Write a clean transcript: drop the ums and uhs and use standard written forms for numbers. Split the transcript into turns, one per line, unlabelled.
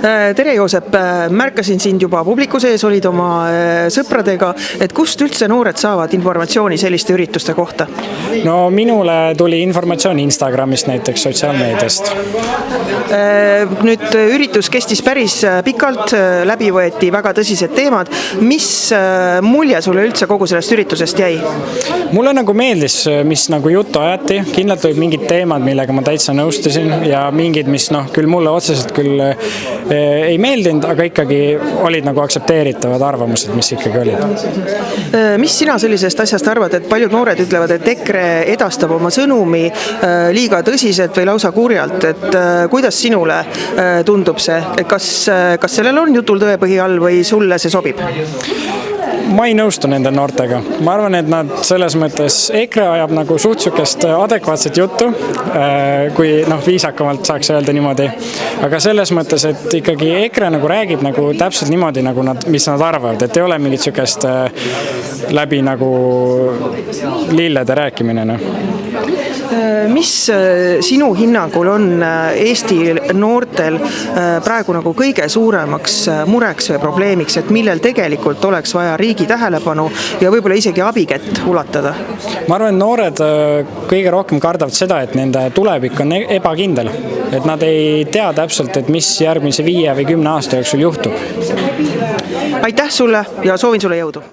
Tere, Joosep, märkasin sind juba publiku sees, olid oma sõpradega, et kust üldse noored saavad informatsiooni selliste ürituste kohta?
No minule tuli informatsioon Instagramist, näiteks sotsiaalmeediast.
Nüüd üritus kestis päris pikalt, läbi võeti väga tõsised teemad. Mis mulje sulle üldse kogu sellest üritusest jäi?
Mulle nagu meeldis, mis nagu juttu ajati. Kindlalt olid mingid teemad, millega ma täitsa nõustusin ja mingid, mis küll mulle otseselt küll ei meeldinud, aga ikkagi olid nagu aktsepteeritavad arvamused, mis ikkagi olid.
Mis sina sellisest asjast arvad, et paljud noored ütlevad, et EKRE edastab oma sõnumi liiga tõsiselt või lausa kurjalt, et kuidas sinule tundub see? Kas sellel on jutul tõepõhi all või sulle see sobib?
Ma ei nõustu nende noortega. Ma arvan, et nad selles mõttes EKRE ajab nagu suhtsukest adekvaatset juttu, kui viisakamalt saaks öelda niimoodi. Aga selles mõttes, et ikkagi EKRE nagu räägib nagu täpselt niimoodi, nagu mis nad arvavad, et ei ole mingit sükest läbi nagu lillede rääkimine.
Mis sinu hinnangul on Eesti noortel praegu nagu kõige suuremaks mureks või probleemiks, et millel tegelikult oleks vaja riigi tähelepanu ja võib-olla isegi abikett ulatada?
Ma arvan, et noored kõige rohkem kardavad seda, et nende tulevik on ebakindel. Et nad ei tea täpselt, et mis järgmise 5 või 10 aasta jooksul juhtub.
Aitäh sulle ja soovin sulle jõudu!